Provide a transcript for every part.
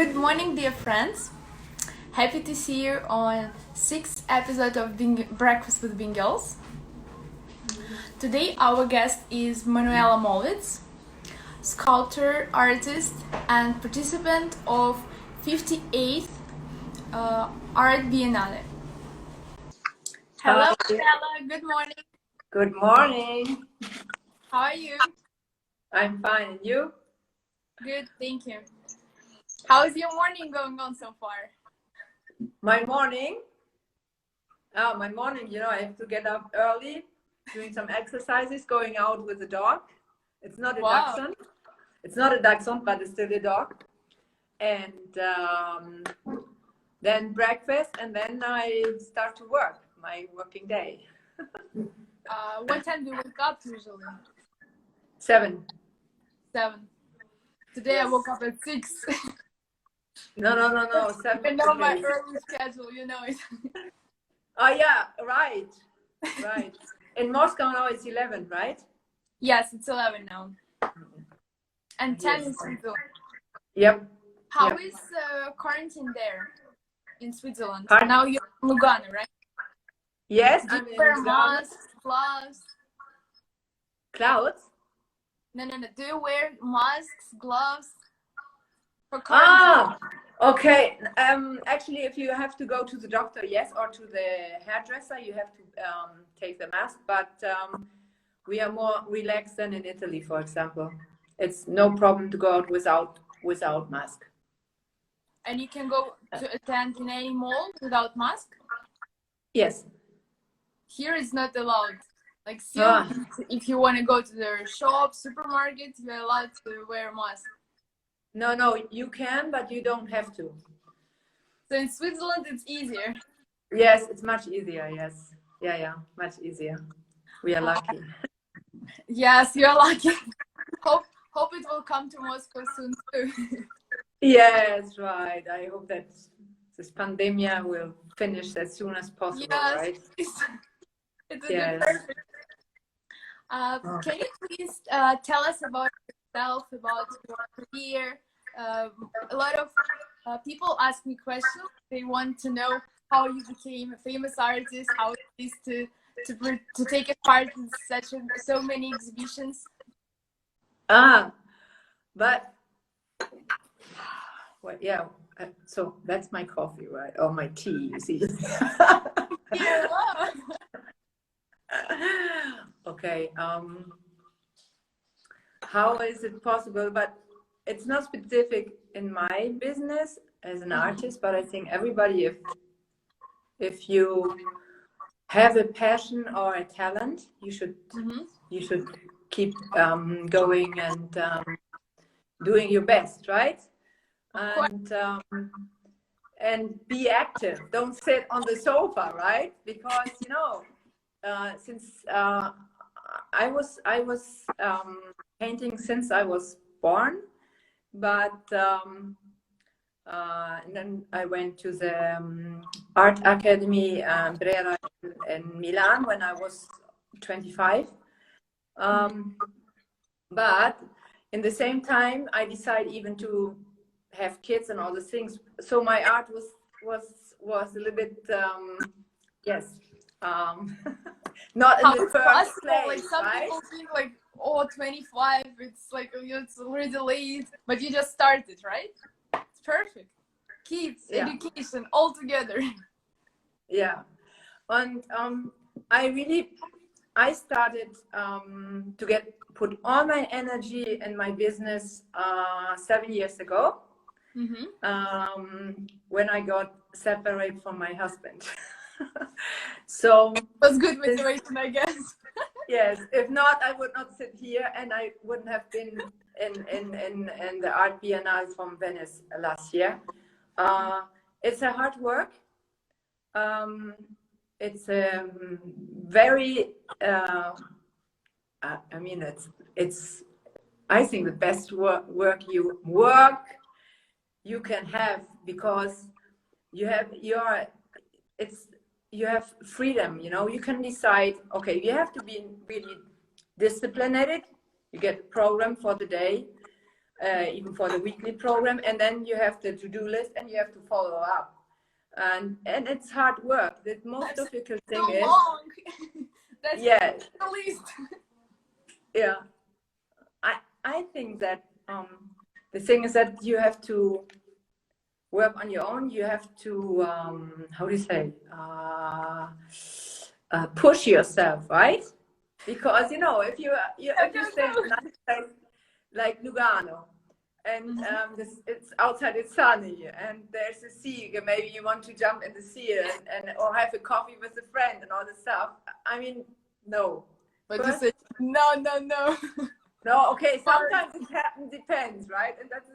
Good morning, dear friends. Happy to see you on 6th episode of Breakfast with Bingyols. Today our guest is Manuela Mollwitz, sculptor, artist, and participant of 58th Art Biennale. Hello, Manuela. Good morning. Good morning. How are you? I'm fine. And you? Good, thank you. How's your morning going on so far? My morning, I have to get up early, doing some exercises, going out with the dog. It's not a dachshund. It's not a dachshund, but it's still a dog. And then breakfast, and then I start to work, my working day. What time do you wake up usually? 7. 7. Today yes. I woke up at 6. No. 7. I know my early schedule, you know it. Oh yeah, right. In Moscow now it's 11, right? Yes, it's 11 now. And 10 in Switzerland. Yep. How is quarantine there in Switzerland? Now you're in Lugano, right? Yes, I'm in Lugano. Masks, gloves? Clouds? No. Do you wear masks, gloves for quarantine? Okay. Actually, if you have to go to the doctor, yes, or to the hairdresser, you have to take the mask. But we are more relaxed than in Italy, for example. It's no problem to go out without mask. And you can go to attend in any mall without mask? Yes. Here it's not allowed. Like, still, if you want to go to the shop, supermarket, you're allowed to wear a mask. No, you can, but you don't have to. So in Switzerland, it's easier. Yes, it's much easier. Yes, yeah, much easier. We are lucky. Yes, you're lucky. Hope it will come to Moscow soon too. Yes, right. I hope that this pandemic will finish as soon as possible. Yes, right? It's perfect. Can you please tell us about yourself, about your career? A lot of people ask me questions. They want to know how you became a famous artist, how it is to take a part in so many exhibitions. But well, yeah. So that's my coffee, right? Or my tea, you see. Okay. How is it possible? But it's not specific in my business as an artist, but I think everybody, if you have a passion or a talent, you should keep going and doing your best, right? And be active. Don't sit on the sofa, right? Because since I was painting since I was born, but and then I went to the art academy Brera in Milan when I was 25. But in the same time, I decided even to have kids and all the things. So my art was a little bit not in the first place. Like some people think like, 25, it's like it's already late, but you just started, right? It's perfect. Kids, education, all together. Yeah, and I started to put all my energy in my business 7 years ago. When I got separated from my husband. So it was good motivation, I guess. Yes, if not, I would not sit here, and I wouldn't have been in the Art Biennale from Venice last year. It's a hard work. It's a very it's I think the best work you can have, because you have freedom, you can decide, okay, you have to be really disciplined. You get a program for the day. even for the weekly program. And then you have the to-do list and you have to follow up. And it's hard work. The most difficult thing so is long. That's yes, the least. yeah. I think that the thing is that you have to work on your own. You have to how do you say push yourself, right? Because you know if you stay in a nice place like Lugano and it's outside, it's sunny and there's a sea, maybe you want to jump in the sea and or have a coffee with a friend and all this stuff. I mean, no. But you say no. No, okay, sometimes it happens, depends, right? And that's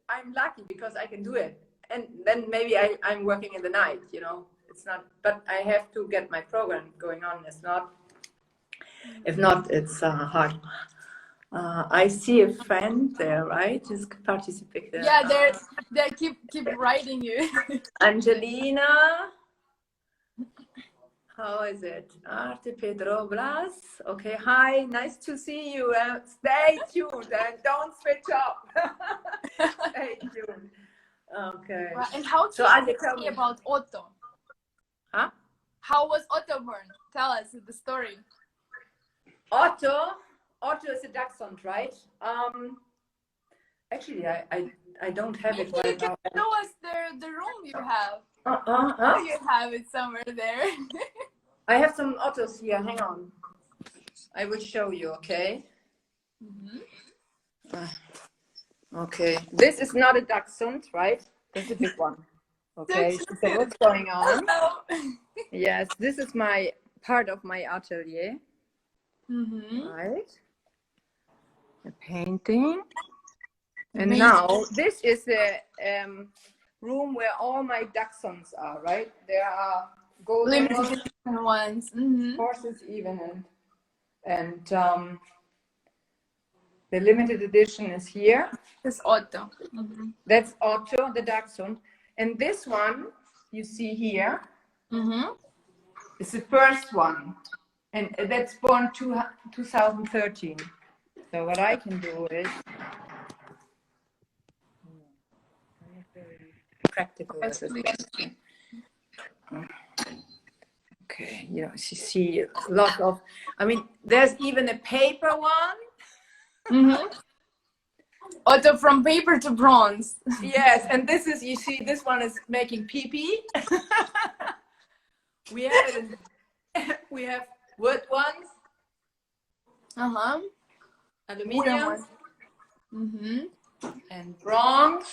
I'm lucky because I can do it. And then maybe I'm working in the night, you know. It's not, but I have to get my program going on. If not, it's hard. I see a friend there, right? Just participating. Yeah, they keep writing you. Angelina. How is it? Arte Pedro Blas. Okay, hi, nice to see you. Stay tuned and don't switch up. Stay tuned. Okay. Right. And how so can you tell me about Otto? Huh? How was Otto born? Tell us the story. Otto is a dachshund, right? Actually, I don't have it right now. Show us the room you have. You have it somewhere there. I have some Ottos here. Hang on. I will show you, okay? Okay. This is not a dachshund, right? This is a big one. Okay. So what's going on? Yes, this is my part of my atelier. Right. A painting. And now this is the room where all my dachshunds are, right? There are golden ones, horses even, and the limited edition is here. It's Otto. That's Otto, the dachshund, and this one you see here is the first one, and that's born 2013. So what I can do is practical. Okay, you know, you see a lot of, I mean, there's even a paper one. Otto from paper to bronze. Yes, and this is, you see, this one is making pee-pee. We have wood ones. Aluminium. And bronze.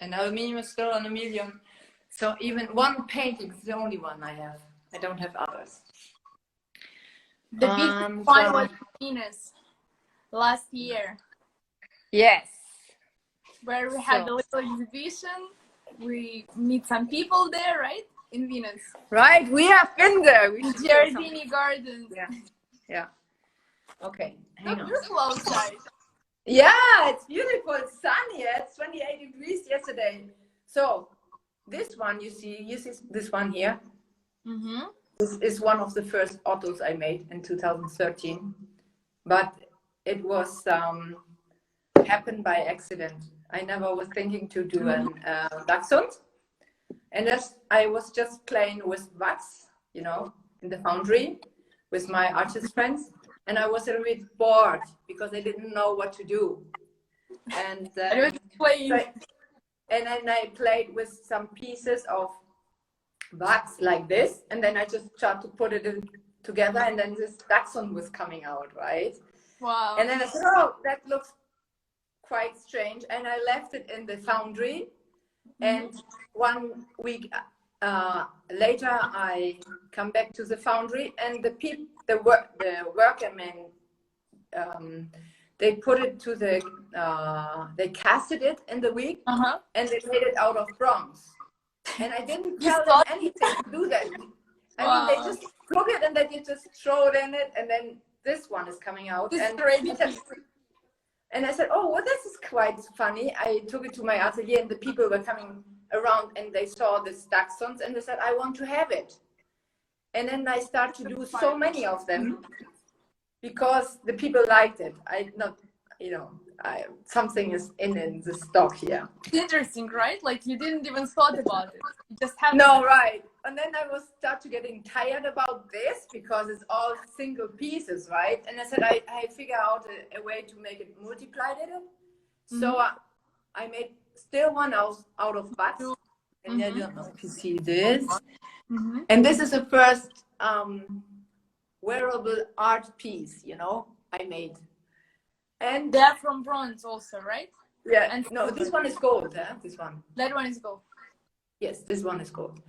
And aluminium is still aluminium. So even one painting is the only one I have. I don't have others. The big one was Venice last year. Yes. Where we had a little exhibition. We meet some people there, right? In Venice. Right, we have been there. We Giardini Gardens. Yeah. Okay. So beautiful outside. Yeah, it's beautiful. It's sunny. It's 28 degrees yesterday. So this one you see this one here. This is one of the first Ottos I made in 2013, but it was happened by accident. I never was thinking to do a dachshund, and I was just playing with wax, you know, in the foundry with my artist friends, and I was a little bit bored because I didn't know what to do, and and then I played with some pieces of wax like this, and then I just tried to put it together, and then this dachshund was coming out, right? Wow. And then I said, oh, that looks quite strange, and I left it in the foundry, and 1 week later I come back to the foundry, and the workmen, they put it to the they casted it in the week, and they made it out of bronze, and I didn't tell them anything to do that. I mean, they just cook it and then you just throw it in it, and then this one is coming out. And I said, oh, well, this is quite funny. I took it to my atelier, and the people were coming around, and they saw the dachshunds, and they said, I want to have it. And then I started to do so many of them. because the people liked it. Something is in the stock here. It's interesting, right? Like you didn't even thought about it. You just have no, right. And then I was start to getting tired about this because it's all single pieces, right? And I said I figure out a way to make it multiplied in it. So I made still one out of butts. And I don't know if you see this. And this is the first wearable art piece, I made. And they're from bronze also, right? Yeah. And no, this one is gold, huh? This one. That one is gold. Yes, this one is gold.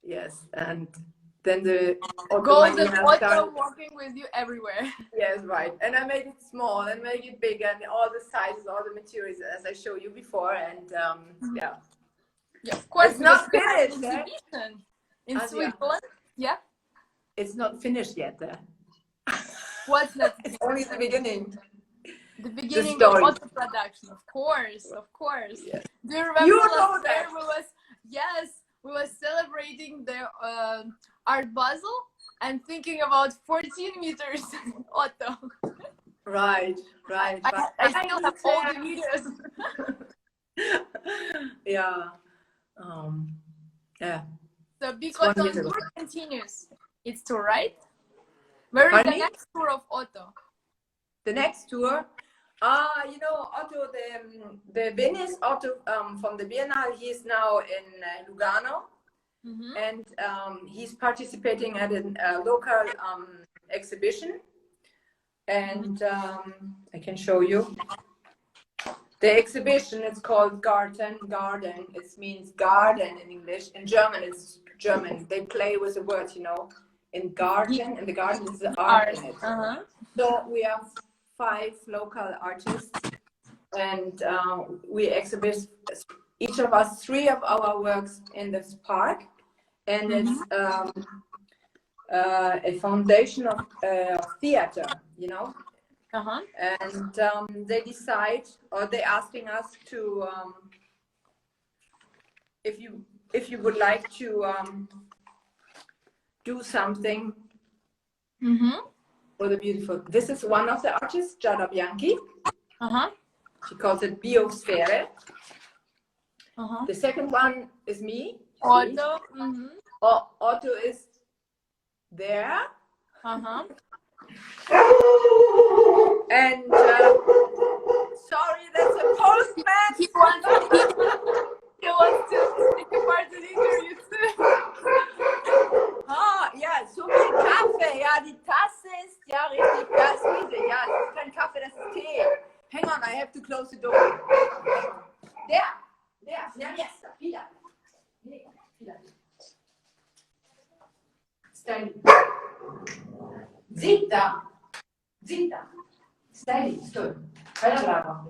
Yes, and then the gold and Otto walking with you everywhere. Yes, right. And I made it small and make it bigger and all the sizes, all the materials as I showed you before. And yeah. Yeah, of course. It's not finished. In Switzerland. Yeah. It's not finished yet. What's that? It's only the beginning. The beginning of Otto production, of course. Yes. Do you remember last year we were celebrating the Art Basel and thinking about 14 meters Otto. Right. I still have all the videos. Yeah. Yeah. So because on tour continues, it's tour, right? Where is the next tour of Otto? The next tour, Otto, the Venice Otto from the Biennale, he's now in Lugano, and he's participating at a local exhibition, and I can show you. The exhibition is called Garden. It means garden in English. In German, it's German. They play with the words, in garden, and the garden is the art in it. So we have 5 local artists, and we exhibit each of us 3 of our works in this park, and it's a foundation of theater, and they decide, or they're asking us to, if you would like to do something for the beautiful. This is one of the artists, Giada Bianchi. She calls it Biosphere. The second one is me. Otto. Otto is there. And sorry, that's a postman. He wants to take a part in the interview too. Ja, so viel Kaffee. Ja, die Tasse ist ja richtig. Ja, ist riesig. Ja, das ist kein Kaffee, das ist Tee. Hang on, I have to close the door. There. Yes, wieder. Steady. Zitta. Steady, stood. Bella brava.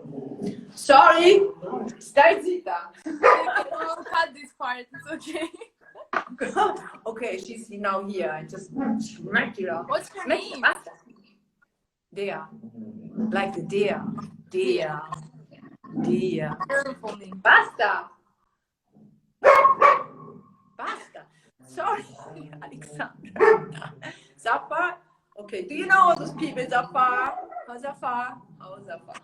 Sorry. Stai zitta. We'll cut this part, it's okay. Okay, she's now here. I just smacked it off. What's her name? Dea. Like the deer. Dea. Beautiful name. Basta. Sorry, Alexandra. Zafar. Okay, do you know all those people? Zafar.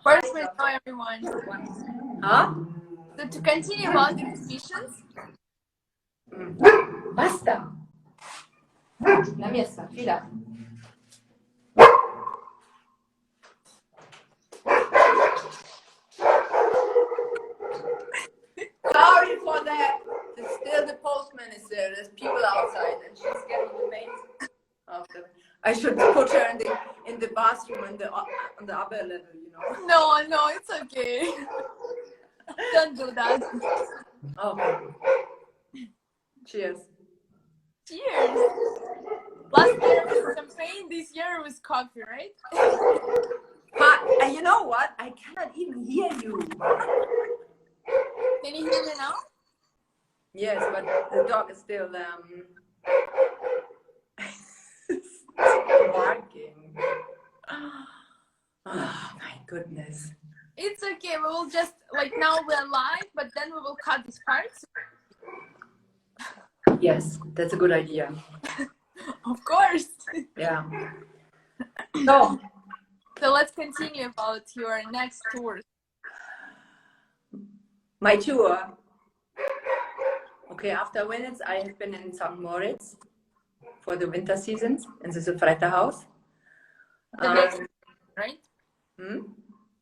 First, we know everyone. Huh? So to continue about the exhibitions. Basta. La messa, fila. Sorry for that. Still the postman is there. There's people outside, and she's getting the mail after. I should put her in the bathroom on the upper level, No, it's okay. Don't do that. Okay. Cheers. Last year was champagne, this year was coffee, right? You know what? I cannot even hear you. Can you hear me now? Yes, but the dog is still barking. Oh my goodness. It's okay. We will just now we're live, but then we will cut this part. Yes, that's a good idea. Of course. Yeah. So So let's continue about your next tour. my tour. Okay, after Venice, I have been in St. Moritz for the winter seasons in the Sofretta house. The next, right? Hmm?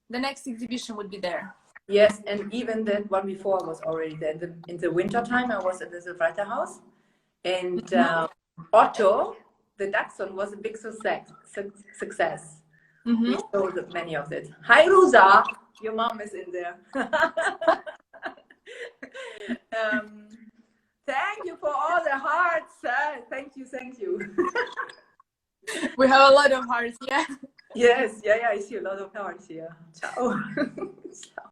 The next exhibition would be there. Yes, and even that one before was already there. In the winter time, I was at the Sofretta house, and Otto, the Dachshund, was a big success. We sold many of it. Hi, Rosa, your mom is in there. Thank you for all the hearts. Thank you, thank you. We have a lot of hearts, yeah. Yes, yeah, I see a lot of hearts here. Ciao. Ciao.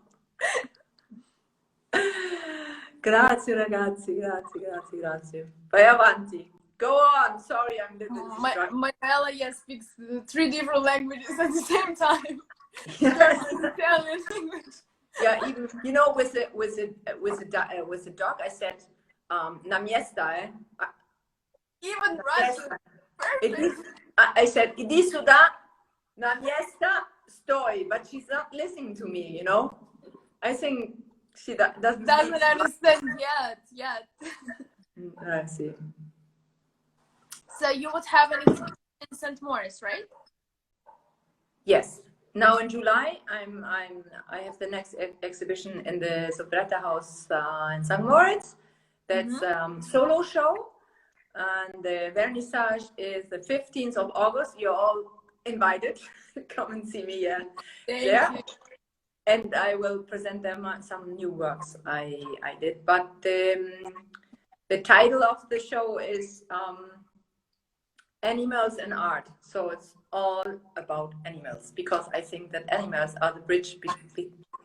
Grazie ragazzi, grazie. Vai avanti. Go on. Sorry, I'm a little distracted. Manuela, yes, speaks 3 different languages at the same time. Yes. Italian, English. Yeah, even with the dog, I said na miesta, Even Russian. Perfect. I said idi suda na miesta stoy, but she's not listening to me. I think she doesn't understand yet. I see. So you would have an exhibition in St. Moritz, right? Yes. Now in July, I have the next exhibition in the Sofretta house in St. Moritz. That's solo show, and the vernissage is the 15th of August. You're all invited. Come and see me there. And I will present them some new works I did. But the title of the show is Animals and Art. So it's all about animals, because I think that animals are the bridge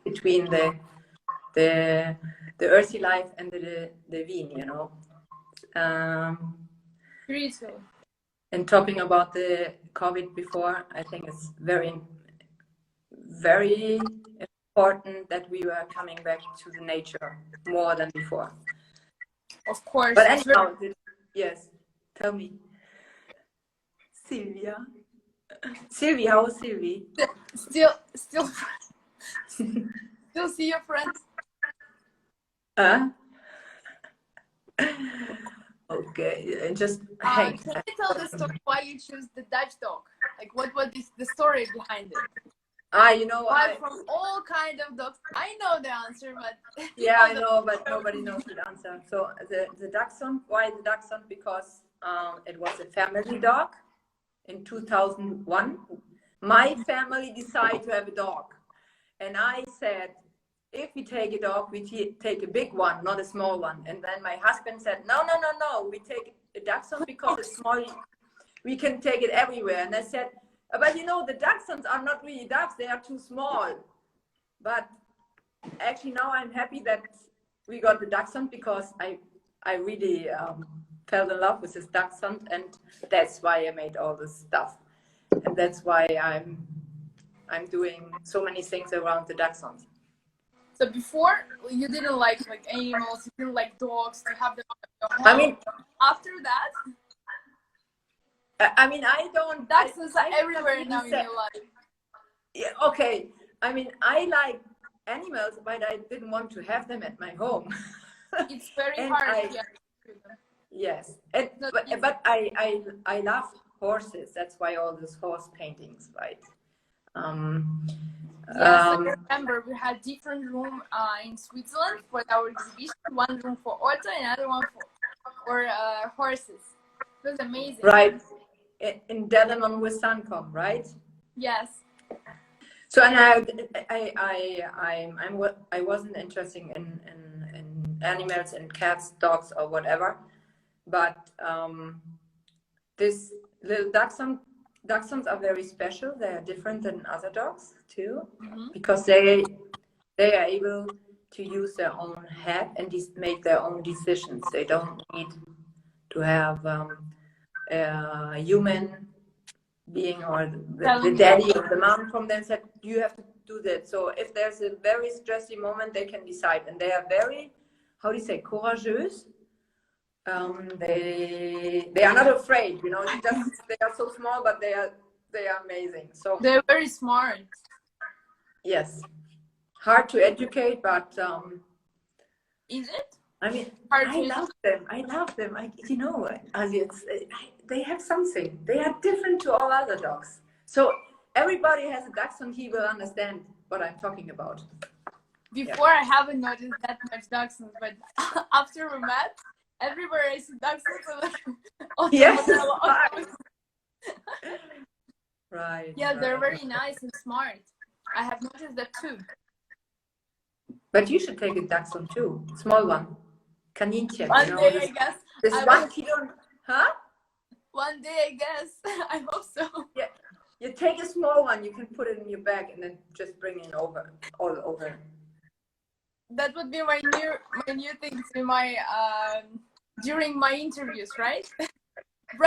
between the earthy life and the Wien, Beautiful. And talking about the COVID before, I think it's very, very important that we were coming back to the nature more than before. Of course. But anyhow, yes, tell me. Sylvia, how is Sylvie? Still see your friends? Okay, just hang. Can you tell the story why you choose the Dutch dog? Like, what was the story behind it? Why from all kind of dogs? I know the answer, but yeah, I know, but nobody knows the answer. So the Dachshund, why the Dachshund? Because it was a family dog. In 2001, my family decided to have a dog, and I said, if we take a dog, we take a big one, not a small one. And then my husband said, no, we take a Dachshund because it's small. We can take it everywhere. And I said, but the Dachshunds are not really dogs; they are too small. But actually, now I'm happy that we got the Dachshund, because I really fell in love with this Dachshund, and that's why I made all this stuff, and that's why I'm doing so many things around the Dachshund. So before, you didn't like animals, you didn't like dogs, to have them on your home. I mean, after that, I don't. Dachshunds are everywhere now in your life. Yeah, okay. I mean, I like animals, but I didn't want to have them at my home. It's very hard. Yes, but I love horses. That's why all these horse paintings, right? Yes, I remember we had different room in Switzerland for our exhibition. One room for Otto, another one for horses. It was amazing. Right, in Delano with Suncom, right? Yes. So, and I wasn't interested in animals and cats, dogs, or whatever. But this little Dachshunds are very special. They are different than other dogs too, because they are able to use their own head and make their own decisions. They don't need to have a human being or the daddy or the mom from them said, you have to do that. So if there's a very stressy moment, they can decide, and they are very, how do you say, courageous. They are not afraid, you know. Just they are so small, but they are amazing. So they're very smart. yes, hard to educate, but Is it? I mean, Hard I to love them. I love them. You know, they have something. They are different to all other dogs. So everybody has a dachshund. He will understand what I'm talking about. Before, I haven't noticed that much dachshunds, but after we met, everywhere I see dachshunds. Like, Yes, right. Yeah, right. they're very nice and smart. I have noticed that too. But you should take a dachshund too, small one, Kaninchen. One You know, day, I guess. this I 1 kilo, huh? One day, I guess. I hope so. Yeah, you take a small one. You can put it in your bag and then just bring it over, all over. That would be my new thing to my during my interviews, right?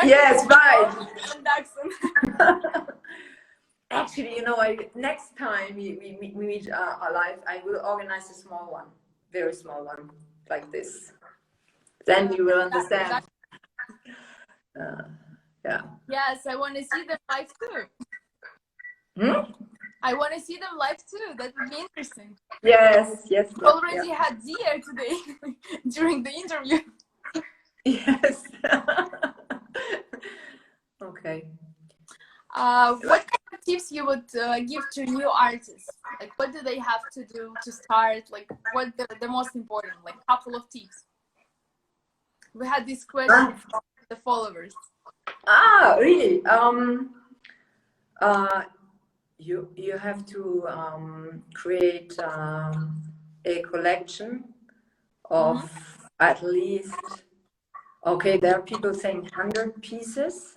Yes, right. Dachshund. Actually, you know, next time we meet alive, I will organize a small one, very small one, like this. Then you will understand. Yeah. Yes, I want to see them live too. I want to see them live too. That would be interesting. Yes, yes. Already had Zia today during the interview. Yes. Okay. What kind of tips you would give to new artists? Like, what do they have to do to start? Like, what the most important? Like, couple of tips. We had this question from the followers. Ah, really? You have to create a collection of at least. Okay, there are people saying 100 pieces,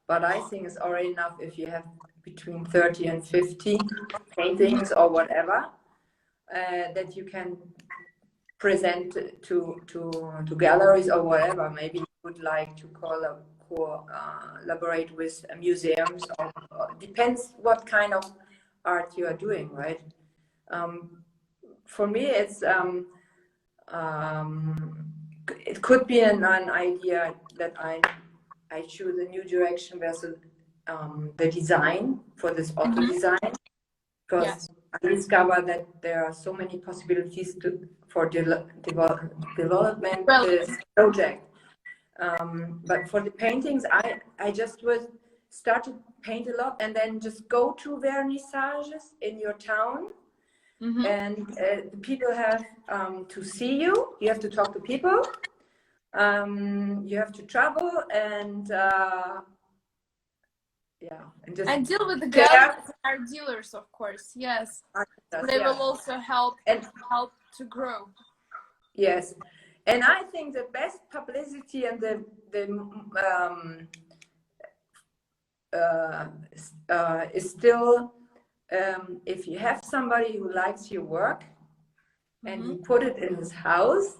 but I think it's already enough if you have between 30 and 50 paintings or whatever that you can present to galleries or whatever. Maybe you would like to collaborate with museums, or depends what kind of art you are doing, right? For me, it could be an idea that I choose a new direction versus the design for this Otto design, because I discovered that there are so many possibilities for development this project. But for the paintings, I just would start to paint a lot and then just go to vernissages in your town. And the people have to see you. You have to talk to people. You have to travel and and deal with the galleries and art dealers, of course. Yes, they will also help to grow. Yes, and I think the best publicity and is still if you have somebody who likes your work and he put it in his house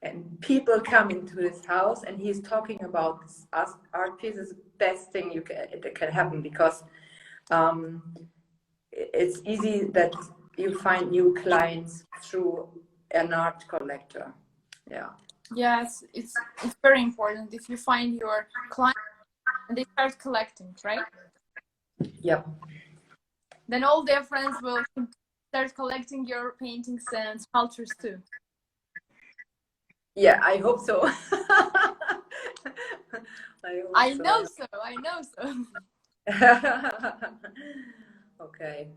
and people come into his house and he's talking about this art piece, is the best thing that can happen, because it's easy that you find new clients through an art collector. Yeah. Yes, it's very important if you find your client and they start collecting, right? Yep. Then all their friends will start collecting your paintings and sculptures too. Yeah, I hope so. I know so. Okay.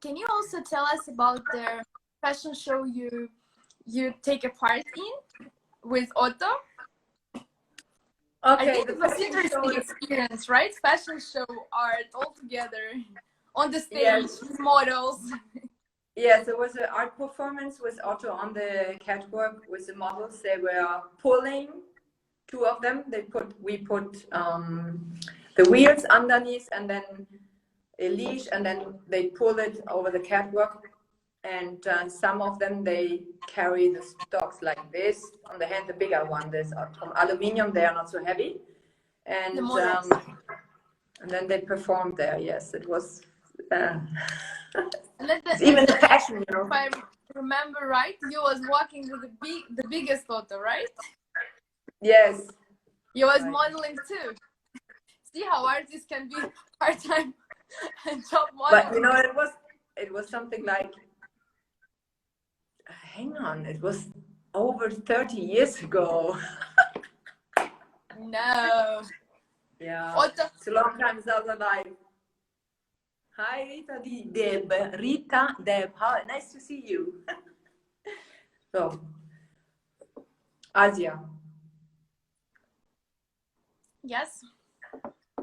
Can you also tell us about the fashion show you take a part in with Otto? Okay, I think it was an interesting experience, right? Fashion show art all together on the stage with models. Yes, there was an art performance with Otto on the catwalk with the models. They were pulling, two of them. We put the wheels underneath and then a leash, and then they pull it over the catwalk. And some of them, they carry the stocks like this on the hand, the bigger one. This from aluminium, they are not so heavy. And then they performed there. Yes, it was. It's even the fashion, you know. If I remember right, you was walking with the biggest Otto, right? Yes. You was Right. modeling too. See how artists can be part-time job But you model. know, it was something like, hang on, it was over 30 years ago. No. Yeah. Otto, It's a long time since I was alive. Hi, Rita Deb. Rita Deb. Hi, nice to see you. So, Asia. yes.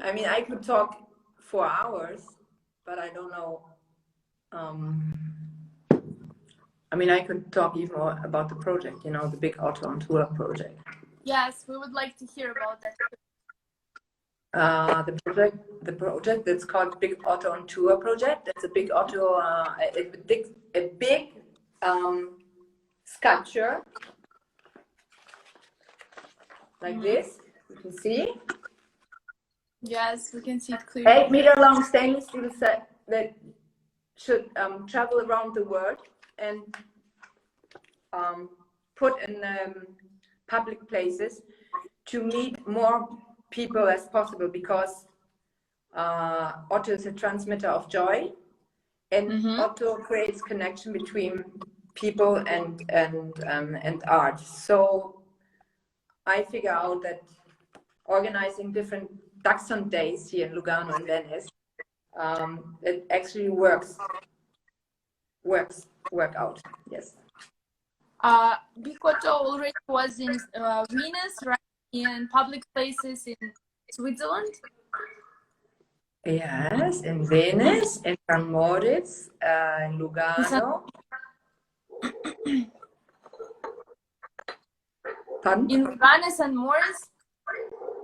I mean, I could talk for hours, but I don't know. I mean, I could talk even more about the project, you know, the big Otto on tour project. Yes, we would like to hear about that. The project that's called Big Otto on Tour project. It's a big Otto, a big sculpture like this. You can see Yes, we can see it clearly. 8-meter long stainless steel set that should travel around the world and put in public places to meet more people as possible, because Otto is a transmitter of joy, and Otto creates connection between people and art. So I figure out that organizing different Dachshund days here in Lugano and Venice, it actually works out. Yes. Big Otto already was in Venice, right? In public places in Switzerland. Yes, in Venice, in St. Moritz, in Lugano. Pardon? In Venice and Morris.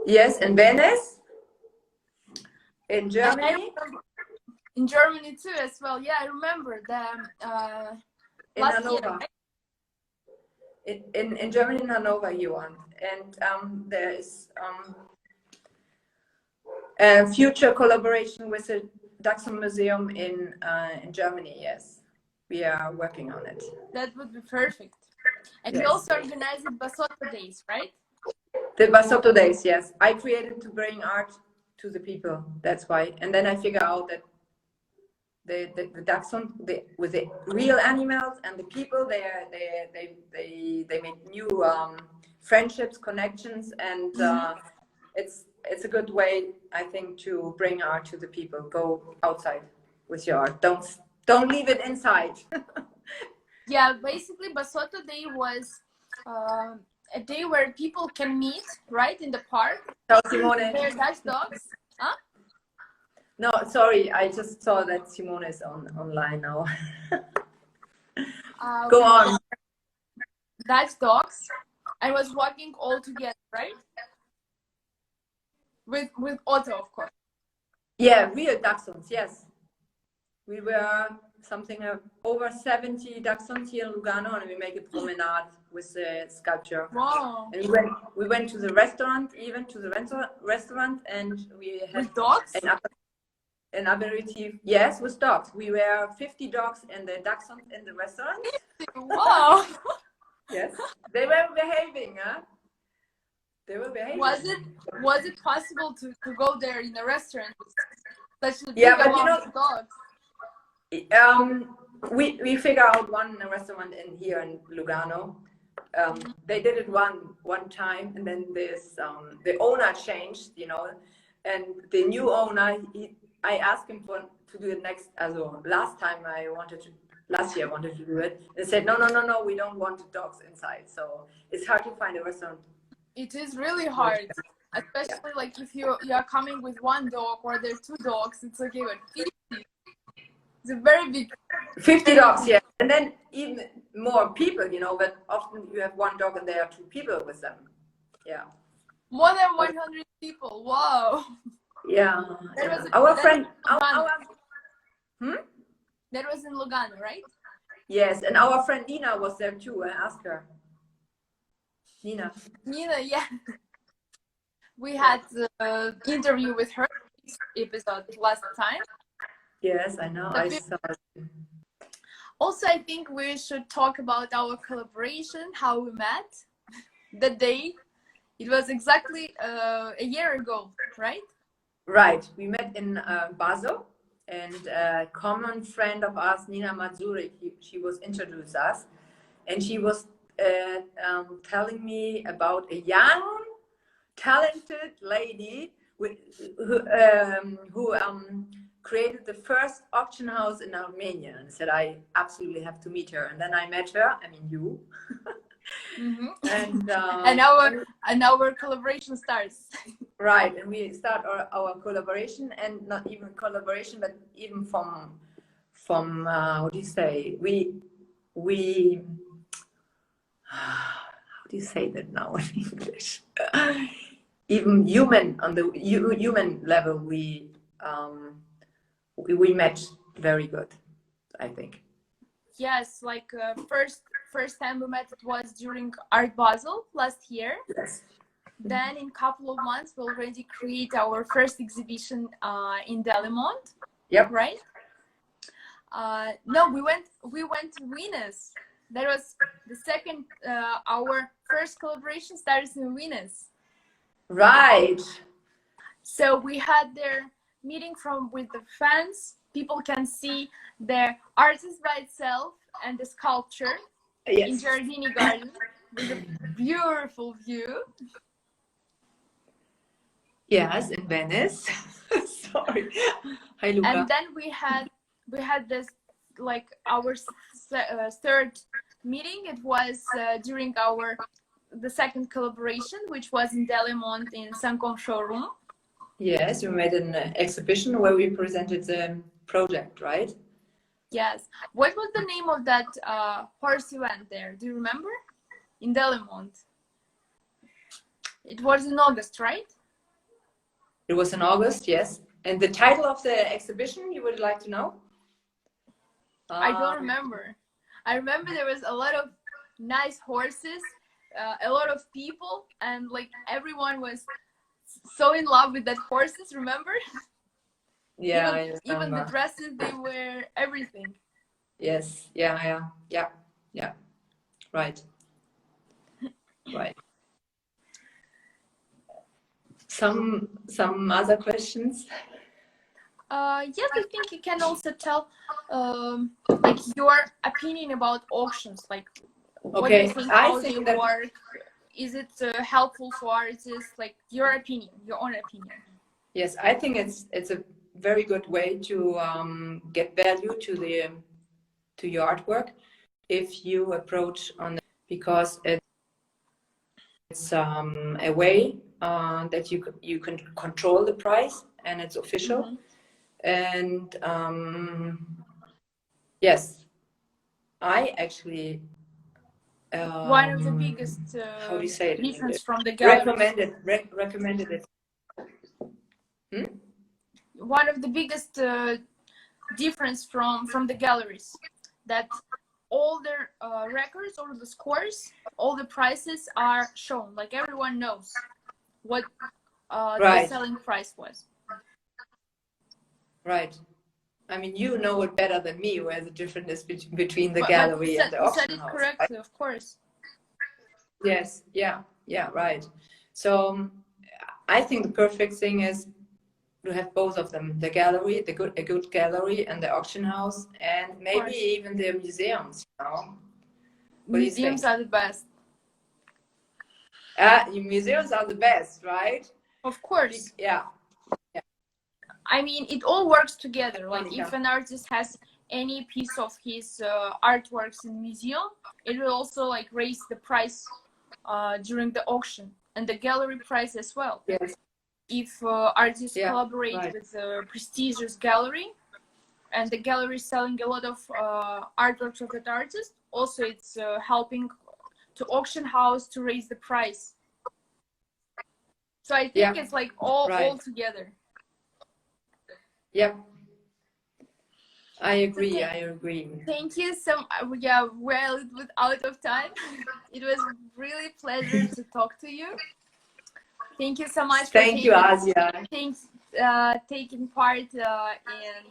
Yes, in Venice. In Germany. In Germany too, as well. Yeah, I remember the In last Hanover. year, right? In Germany, in Hanover, you want. And there is a future collaboration with the Dachshund Museum in Germany. Yes, we are working on it. That would be perfect. And Yes. you also organized Basotto Days, right? The Basotto Days, yes. I created to bring art to the people. That's why. And then I figure out that the Dachshund, with the real animals and the people, they make new friendships, connections, and it's a good way, I think, to bring art to the people. Go outside with your art. Don't leave it inside. Yeah, basically Basotto Day was a day where people can meet, right, in the park. Ciao, Simone. They're Dutch dogs. Huh? No, sorry, I just saw that Simone is online now. Go on. Dutch dogs. I was walking all together, right? With Otto, of course. Yeah, real Dachshunds, yes. We were something over 70 Dachshunds here in Lugano, and we make a promenade with the sculpture. Wow. And we went to the restaurant, and we had with dogs? An aperitif. Yes, with dogs. We were 50 dogs and the Dachshund in the restaurant. Wow. Yes, they were behaving, huh? They were behaving. Was it possible to go there in a restaurant with such a big but amount of dogs? We figure out one restaurant here in Lugano. They did it one time, and then this the owner changed, you know, and the new owner, I asked him to do it last year I wanted to do it. They said no, we don't want dogs inside. So it's hard to find a restaurant. It is really hard, especially like if you are coming with one dog or there are two dogs. It's okay, but 50. It's a very big. 50 dogs, yeah, and then even more people, you know. But often you have one dog and there are two people with them. Yeah. More than 100 people. Wow. Yeah. Our friend. That was in Lugano, right? Yes, and our friend Nina was there too. I asked her. Nina, yeah. We had the interview with her episode last time. Yes, I know. I saw it. Also, I think we should talk about our collaboration, how we met, the day It was exactly a year ago, right? Right. We met in Basel, and a common friend of ours, Nina Mazzuri, she was introduced us, and she was telling me about a young, talented lady who created the first auction house in Armenia, and said I absolutely have to meet her. And then I met her. I mean, you. And and our collaboration starts. Right, and we start our collaboration, and not even collaboration, but even from what do you say? We how do you say that now in English? Even human on the human level, we match very good, I think. Yes, like first time we met, it was during Art Basel last year. Yes. Then in a couple of months, we already create our first exhibition in Delimont. Yep. Right? No, we went to Venice. That was the second. Our first collaboration started in Venice. Right. So we had their meeting with the fans. People can see the artist by itself and the sculpture in Giardini Garden with a beautiful view. Yes, in Venice. Sorry. Hi, Luca. And then we had this, like, our third meeting. It was during the second collaboration, which was in Delimont in Sancom showroom. Yes, we made an exhibition where we presented the project, right? Yes. What was the name of that horse event there? Do you remember? In Delimont. It was in August, right? It was in August, yes. And the title of the exhibition, you would like to know? I don't remember. I remember there was a lot of nice horses, a lot of people, and like everyone was so in love with that horses, remember? Yeah, even the dresses they wear, everything. Yes, yeah. Right. Some other questions? Yes, I think you can also tell like your opinion about auctions, like what do you think, how they work? Is it helpful for artists? Like your opinion, your own opinion. Yes, I think it's a very good way to get value to your artwork if you approach on it, because it's a way that you can control the price, and it's official. And yes, I actually one of the biggest how do you say it? difference from the gallery. Recommended it. One of the biggest difference from the galleries, that all their records, all the scores, all the prices are shown. Like everyone knows what the selling price was. Right. I mean, you know it better than me where the difference is between the gallery and the auction house. You said it correctly, right? Of course. Yes. Yeah. Right. So I think the perfect thing is to have both of them: the gallery, a good gallery, and the auction house, and maybe even the museums. You know? Museums are the best. Museums are the best, right? Of course. Yeah. I mean, it all works together. Like if an artist has any piece of his artworks in museum, it will also like raise the price during the auction, and the gallery price as well. Yes. If artists collaborate with a prestigious gallery, and the gallery is selling a lot of artworks of that artist, also it's helping to auction house to raise the price. So I think it's like all together. Yep. I agree. Thank you so much. Yeah, well, it was out of time. It was really a pleasure to talk to you. Thank you so much for taking part in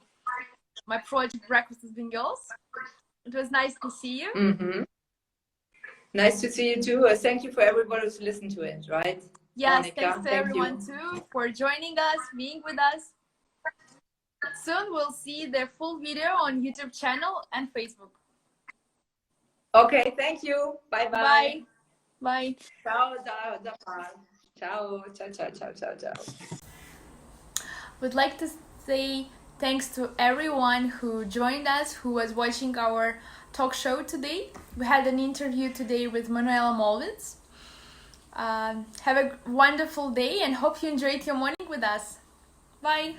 my project Breakfast with Bingyol. It was nice to see you. Nice to see you too. Thank you for everybody who's listened to it, right? Yes, Monica. thanks to Thank everyone you. too for joining us, being with us. Soon we'll see the full video on YouTube channel and Facebook. Okay, thank you. Bye-bye. Bye. Bye. Ciao, ciao, ciao. Ciao, ciao, ciao, ciao, ciao, ciao. Would like to say thanks to everyone who joined us, who was watching our talk show today. We had an interview today with Manuela Mollwitz. Have a wonderful day and hope you enjoyed your morning with us. Bye.